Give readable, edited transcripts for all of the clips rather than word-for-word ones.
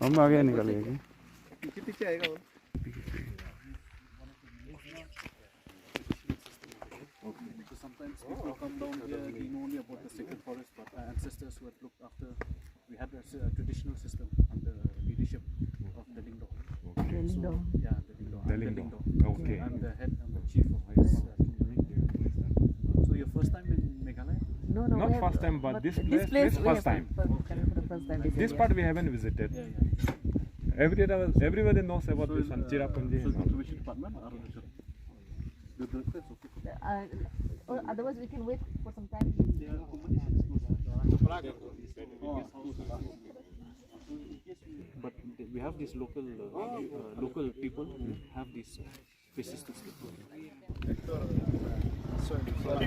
हम आगे निकलेंगे। पीछे आएगा वो। So sometimes people come down here, they know only about the sacred forest, but our ancestors who had looked after, we had a traditional system under leadership of the Lingdo. So, yeah, the Lingdo. Okay. I'm the head, I'm the chief of this So your first time in Meghalaya? No, Not first time, but this place first time. This part we haven't visited. Everybody knows about this Chirapunji. So the conservation department or the or otherwise we can wait for some time. But we have these local people who have these places to sleep. Okay, so I'd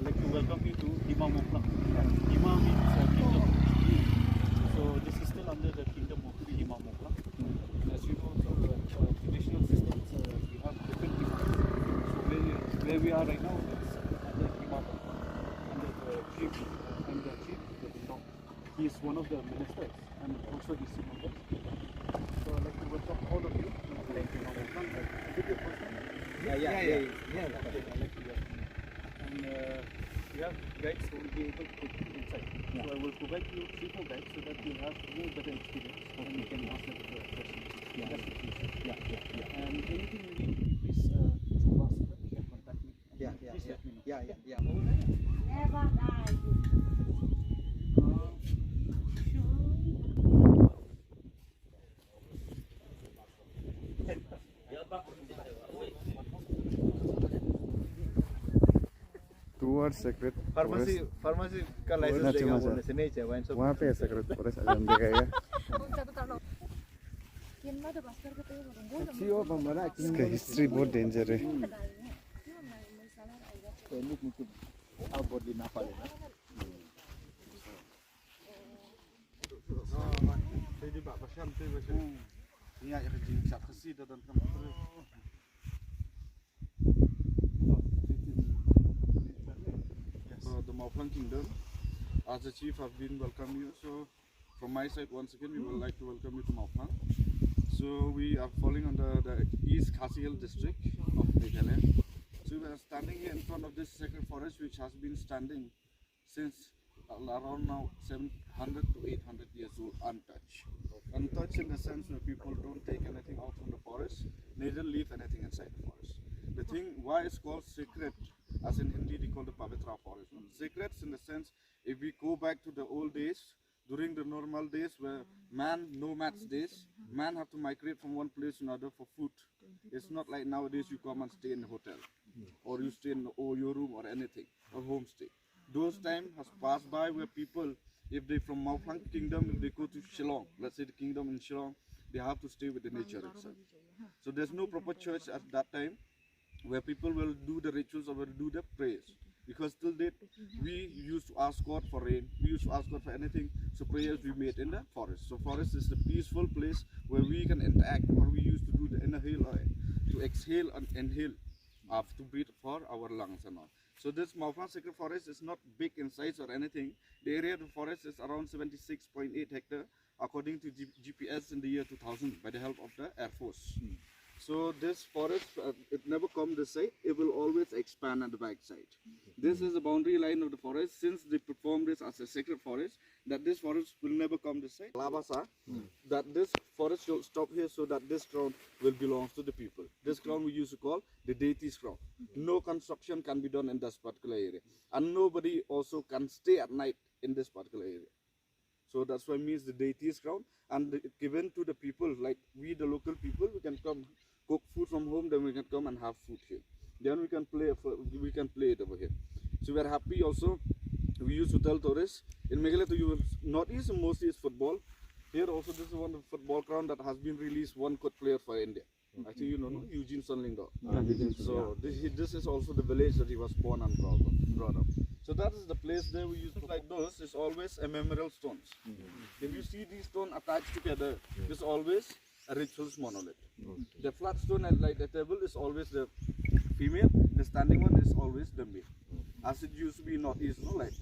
like to welcome you to Mawphlang. Means kingdom. So this is still under the kingdom of Mawphlang. As you know, so traditional systems we have different kingdoms. So where we are right now is under under the chief, he is one of the ministers and also the chief member. So I'd like to welcome all of you. Thank you, Mawphlang. Is it your first time? Yeah. Okay, I'd like to welcome you. And we have guides who will be able to take you inside. So I will provide you 3-4 guides so that you have a better experience and you can ask them the questions. That's the key. And anything you need, please through us, you can contact me. Please let me know. Towards Sacred Forest. Pharmacy का licence लेगा बोलने से नहीं चाहिए wine shop वहाँ पे है Sacred Forest, आज हम देखेंगे। इसका हिस्ट्री बहुत डेंजर है। आप बहुत दिन ना पाले ना jadi Pak Pasyam tu macam ni aja kerja sak kesi dan kampung. The Mawphlang Kingdom, as the chief, have been welcome you. So, from my side, once again, we would like to welcome you to Mawphlang. So, we are falling under the East Khasi Hill district of Meghalaya. So, we are standing here in front of this sacred forest, which has been standing since around now 700 to 800 years old, untouched. Untouched in the sense where people don't take anything out from the forest, neither leave anything inside the forest. The thing why it's called sacred, as in Hindi they call the Pavitra forest. Sacred in the sense, if we go back to the old days, during the normal days where man nomads days, man have to migrate from one place to another for food. It's not like nowadays you come and stay in a hotel, or you stay in your room or anything, or homestay. Those time has passed by where people, if they from Mawphlang Kingdom, if they go to Shillong, let's say the kingdom in Shillong, they have to stay with the nature itself. So there's no proper church at that time where people will do the rituals or will do the prayers. Because till date, we used to ask God for rain, we used to ask God for anything, so prayers we made in the forest. So forest is the peaceful place where we can interact, or we used to do the inhale, to exhale and inhale, to breathe for our lungs and all. So this Mawphlang Sacred Forest is not big in size or anything. The area of the forest is around 76.8 hectares according to GPS in the year 2000 by the help of the Air Force. So this forest, it never comes this side, it will always expand on the back side. This is the boundary line of the forest. Since they perform this as a sacred forest, that this forest will never come this side. Labasa, that this forest should stop here so that this ground will belong to the people. This ground we used to call the deity's ground. No construction can be done in this particular area. And nobody also can stay at night in this particular area. So that's why it means the deity's ground, and it given to the people, like we the local people, we can come cook food from home, then we can come and have food here. Then we can play it over here. So we are happy also. We used to tell tourists in Meghalaya, you northeast mostly is football. Here also this is one of the football ground that has been released one good player for India. I think you know Eugene Sunlingdo. So this is also the village that he was born and brought up. So that is the place there we used to like those is always a memorial stones. If you see these stones attached together, it's always a rituals monolith. The flat stone and like the table is always the female, the standing one is always the male. as it used to be in Northeast, no? Like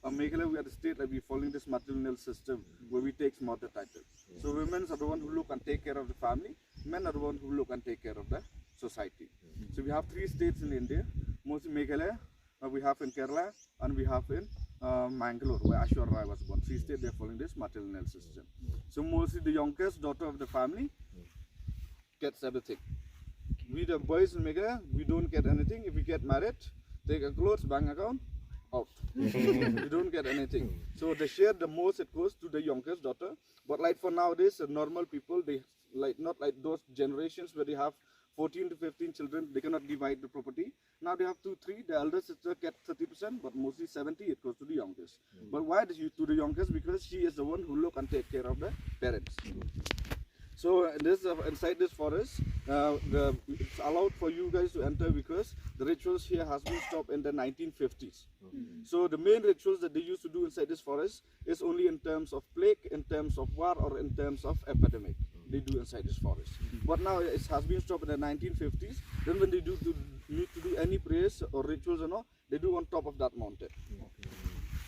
Meghalaya, we are the state that we following this matrilineal system where we take mother title. So women are the one who look and take care of the family, men are the one who look and take care of the society. So we have 3 states in India, mostly Meghalaya, we have in Kerala, and we have in Mangalore, where Ashwar Rai was born. 3 states, they are following this matrilineal system. So mostly the youngest daughter of the family gets everything. We the boys in Meghalaya, we don't get anything. If we get married, take a clothes, bank account, out. We don't get anything. So the share, the most it goes to the youngest daughter. But like for nowadays, normal people, they like not like those generations where they have 14 to 15 children, they cannot divide the property. Now they have 2, 3. The elder sister get 30%, but mostly 70 it goes to the youngest. But why to the youngest? Because she is the one who look and take care of the parents. So this inside this forest, it's allowed for you guys to enter because the rituals here has been stopped in the 1950s. So the main rituals that they used to do inside this forest is only in terms of plague, in terms of war, or in terms of epidemic. They do inside this forest. But now it has been stopped in the 1950s. Then when they need to do any prayers or rituals and all, they do on top of that mountain.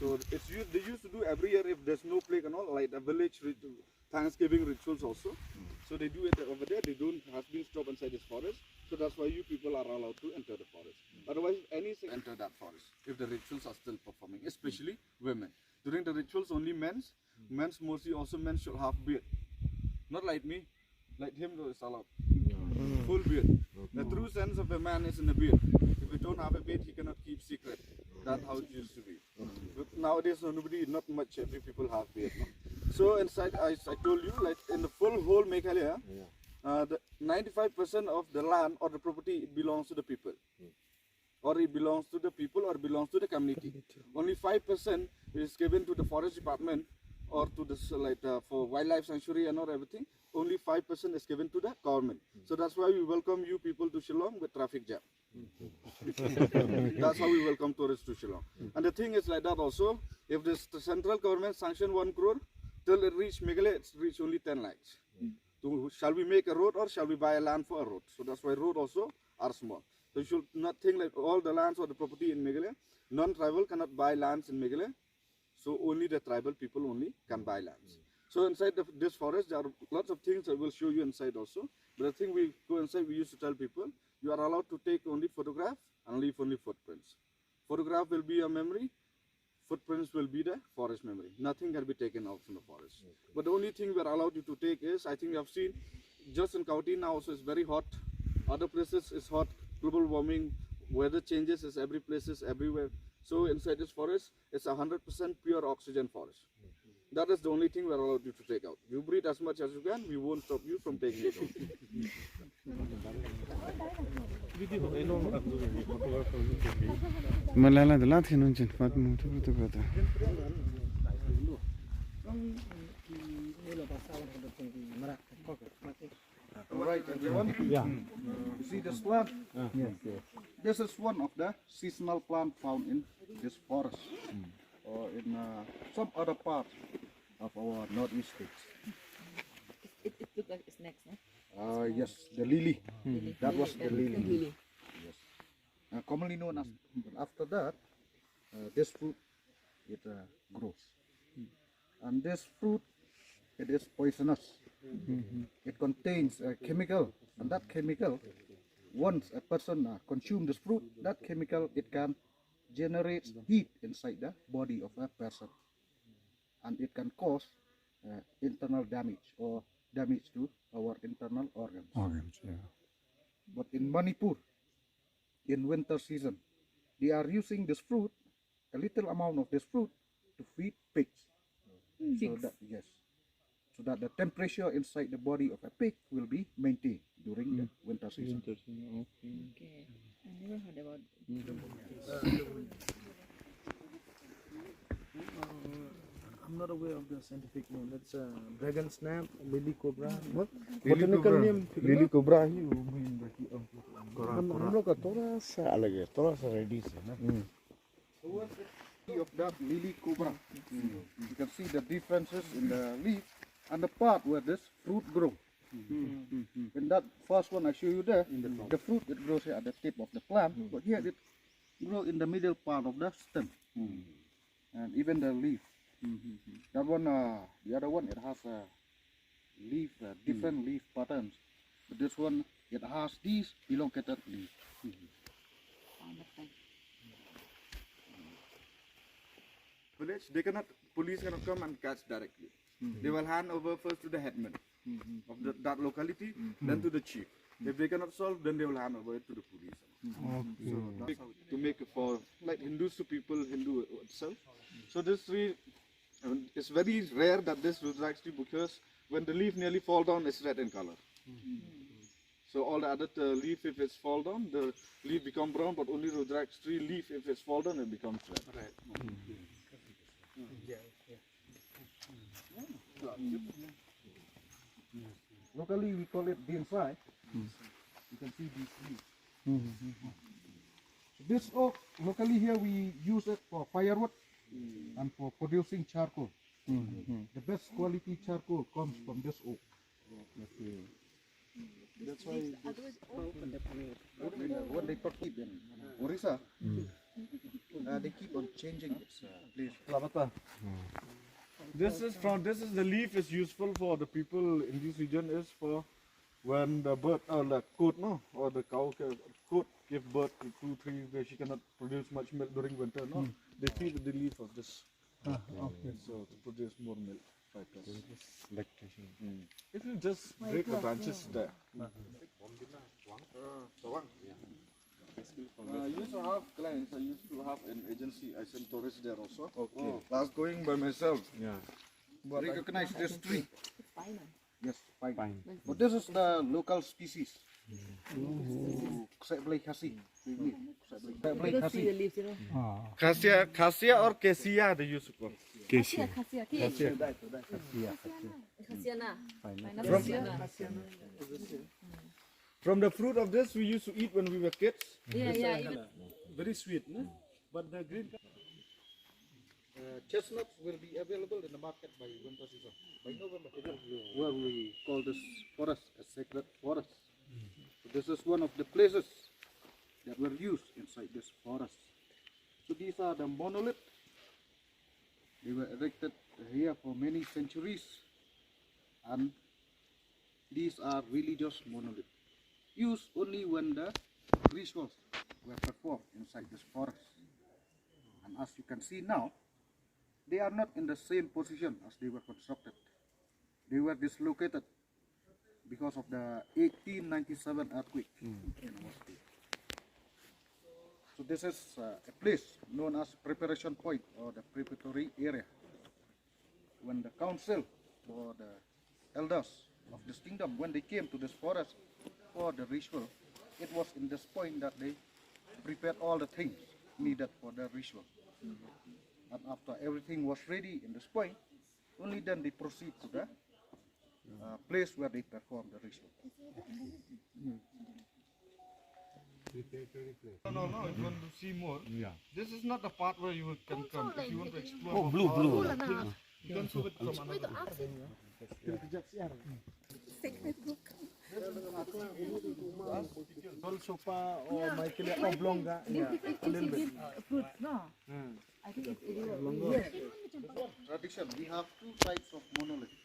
So they used to do every year if there's no plague and all, like a village Thanksgiving rituals also. So they do it over there. They don't have been stopped inside this forest. So that's why you people are allowed to enter the forest. Otherwise, anything enter that forest if the rituals are still performing, especially women. During the rituals, only men's mostly also men should have beard. Not like me, like him though is allowed. Full beard. The true sense of a man is in the beard. If you don't have a beard, he cannot keep secret. That's how it used to be. But nowadays, nobody, not much, every people have beard. No? So inside, I told you, like in the full whole Meghalaya, the 95% of the land or the property, it belongs to the people. Or it belongs to the people or belongs to the community. Only 5% is given to the forest department or to the for wildlife sanctuary and all everything. Only 5% is given to the government. So that's why we welcome you people to Shillong with traffic jam. That's how we welcome tourists to Shillong. And the thing is like that also, if the central government sanction 1 crore, till it reach Meghalaya, it's reach only 10 lakhs. Shall we make a road or shall we buy a land for a road? So that's why road also are small. So you should not think like all the lands or the property in Meghalaya, non-tribal cannot buy lands in Meghalaya. So only the tribal people only can buy lands. So inside this forest, there are lots of things I will show you inside also. But the thing we go inside, we used to tell people, you are allowed to take only photograph and leave only footprints. Photograph will be a memory, footprints will be the forest memory. Nothing can be taken out from the forest. But the only thing we are allowed you to take is, I think you have seen, just in Kauti now also it's very hot. Other places is hot, global warming, weather changes, is every place is everywhere. So inside this forest, it's 100% pure oxygen forest. That is the only thing we are allowed you to take out. You breathe as much as you can, we won't stop you from taking it out. Malala the Latin nunchen, but Mutu. Alright, everyone? Yeah. You see this plant? Yes. This is one of the seasonal plants found in this forest or in some other part of our northeast states. It looks like it's next, no? Yes, the lily. That was the lily. Yes. Commonly known as. But after that, this fruit it grows, and this fruit it is poisonous. It contains a chemical, and that chemical, once a person consumes this fruit, that chemical it can generate heat inside the body of a person, and it can cause internal damage or damage to our internal organs. But in Manipur, in winter season, they are using this fruit, a little amount of this fruit, to feed pigs. So that the temperature inside the body of a pig will be maintained during the winter season. Okay. I never heard about I'm not aware of the scientific name. It's dragon snap, lily cobra. What? Botanical name? Lily cobra ही हम लोग का थोड़ा सा अलग है, थोड़ा सा reddish है ना. Of that lily cobra, you can see the differences in the leaf and the part where this fruit grows. In that first one I show you there, the fruit it grows here at the tip of the plant, but here grow in the middle part of the stem, and even the leaf. That one, the other one, it has a leaf, different leaf patterns. But this one, it has these elongated leaf. Village, police cannot come and catch directly. They will hand over first to the headman of that locality, then to the chief. If they cannot solve, then they will hand over it to the police. So that's how to make it for like Hindus to people, Hindu itself. So this tree, it's very rare that this Rudraksh tree, because when the leaf nearly fall down, it's red in color. So all the other leaf, if it's fall down, the leaf become brown, but only Rudraksh tree leaf, if it's fall down, it becomes red. Locally, we call it bonsai. You can see these leaves. This oak, locally here, we use it for firewood and for producing charcoal. The best quality charcoal comes from this oak. That's why what they keep in Orissa, they keep on changing its place. This is the leaf is useful for the people in this region, is for when the bird or the goat or the cow goat give birth to 2-3 days, she cannot produce much milk during winter. They feed the leaf of this. So to produce more milk. If you just break the branches there. I used to have clients. I used to have an agency. I sent tourists there also. Okay. I was going by myself. Yeah. But recognize this tree. It's fine. Yes, pine. But this is the local species. Kusaiblai khasi. Because see the leaves, you know. Cassia or cassia they used to call. Cassia. From the fruit of this we used to eat when we were kids. Yeah. Very sweet, no? But the green Chestnuts will be available in the market by winter season, by November. Where we call this forest a sacred forest. So this is one of the places that were used inside this forest. So these are the monoliths. They were erected here for many centuries, and these are religious monoliths, used only when the rituals were performed inside this forest. And as you can see now, they are not in the same position as they were constructed. They were dislocated because of the 1897 earthquake in our state. So this is a place known as preparation point, or the preparatory area. When the council or the elders of this kingdom, when they came to this forest for the ritual, it was in this point that they prepared all the things needed for the ritual. And after everything was ready in this point, only then they proceed to the place where they perform the ritual. No, if you want to see more, this is not the part where you can come. If you want to explore. Oh, blue. You can show it from another. Sopa or Michaelia oblonga. Different fruits, no? I think it's here. Tradition, we have two types of monolith.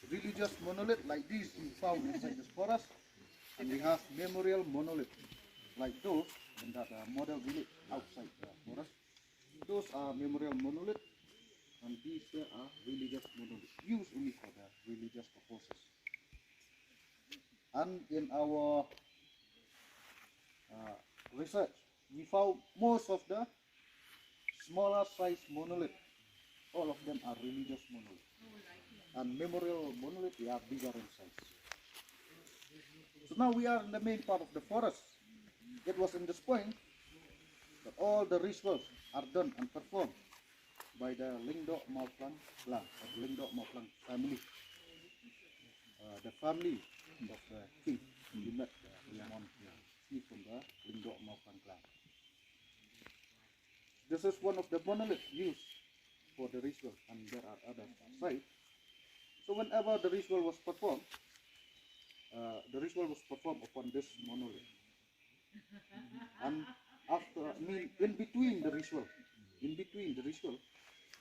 Religious monolith like these we found inside this forest, and we have memorial monolith like those in that model village outside the forest. Those are memorial monolith, and these are religious monolith, used only for the religious purposes. And in our research, we found most of the smaller size monolith, all of them are religious monolith. And memorial monolith, they are bigger in size. So now we are in the main part of the forest. It was in this point that all the rituals are done and performed by the Mawphlang clan, or Mawphlang family. The family of the king, we met the from the Mawphlang clan. This is one of the monoliths used for the ritual, and there are others outside. So whenever the ritual was performed upon this monolith. And after, in between the ritual,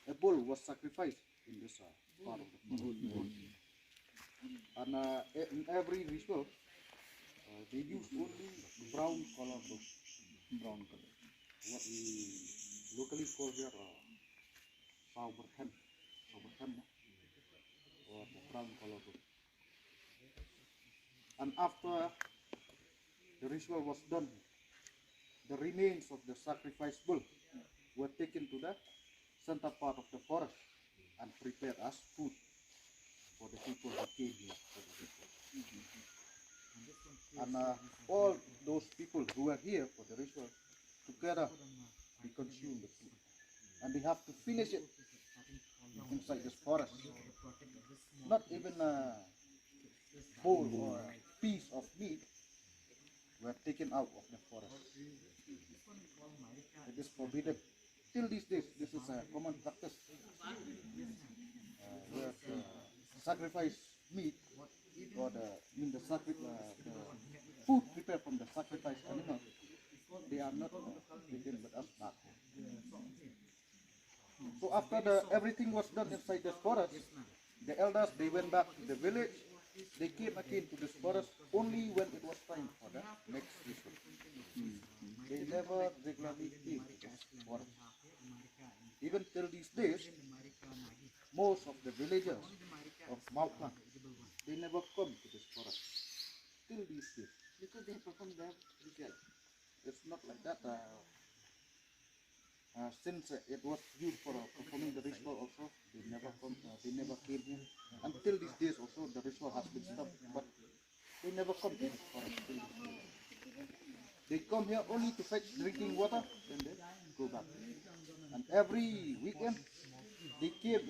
a bull was sacrificed in this part of the forest. And in every ritual, they use only brown color bull. Brown color. What we locally call here sour hen, or the brown color bull. And after the ritual was done, the remains of the sacrificed bull were taken to the center part of the forest and prepared as food for the people who came here for the ritual. And all those people who were here for the ritual, together they consume the food. And they have to finish it inside this forest. Not even a whole or a piece of meat were taken out of the forest. It is forbidden. Till these days, this is a common practice. Where the sacrifice meat or the food prepared from the sacrificed animal, they are not taken with us back. So after everything was done inside this forest, the elders, they went back to the village. They came again to this forest only when it was time for the next ritual. They never regularly came to this forest. Even till these days, most of the villagers of Mawphlang, they never come to this forest. Till these days. Because they perform their ritual. It's not like that. Since it was used for performing the ritual also, they never came here. Until these days also, the ritual has been stopped, but they never come to this forest. They come here only to fetch drinking water, then they go back. And every weekend, they came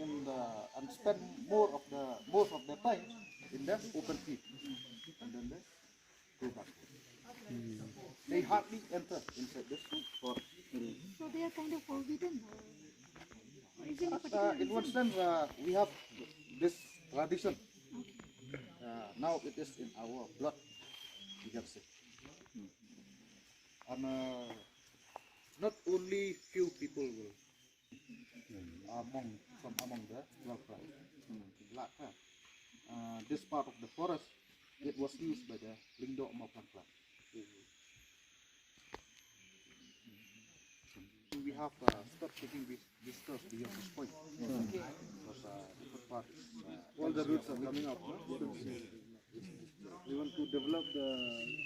and spend most of the time in the open field, and then they go back. They hardly enter inside this forest. So they are kind of forbidden. In one sense, we have this tradition. Now it is in our blood, you can say. And not only few people will from among the black clan. This part of the forest, it was used by the Mawphlang clan. We have stopped taking visitors beyond this point because the good part is All the roots are coming up. We want to develop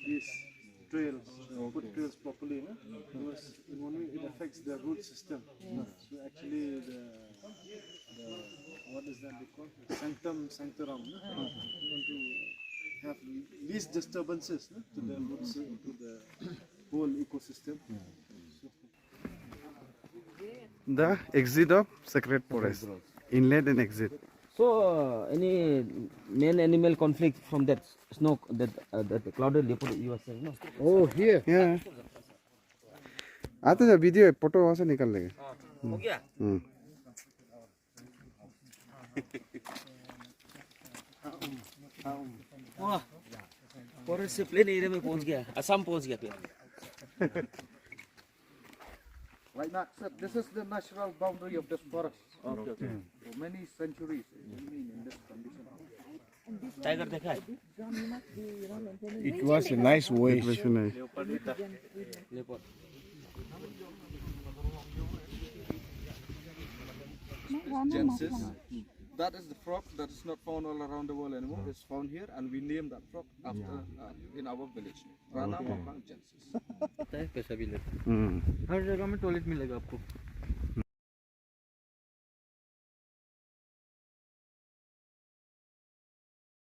these trails, foot trails properly, no? Because in one way it affects the root system. So actually the what is that they call? Sanctorum. No? We want to have least disturbances, no? To the roots, to the whole ecosystem. The exit of sacred forest. Inlet and exit. So, any man-animal conflict from that snow, that clouded leopard you were saying, no? Oh, here. Yeah. आता जो video photo वहाँ से निकाल लेंगे. हो गया? वाह, forest से प्लेन एरिया में पहुंच गया, असम पहुंच गया फिर. like that said, this is the natural boundary of this forest. For many centuries, it's been in this condition. Tiger देखा है? It was a nice way. Leopard. Genesis. That is the frog that is not found all around the world anymore. It's found here, and we named that frog after in our village. Rana Mawphlang Genesis. पैसा भी लेते. हर जगह में toilet मिलेगा आपको.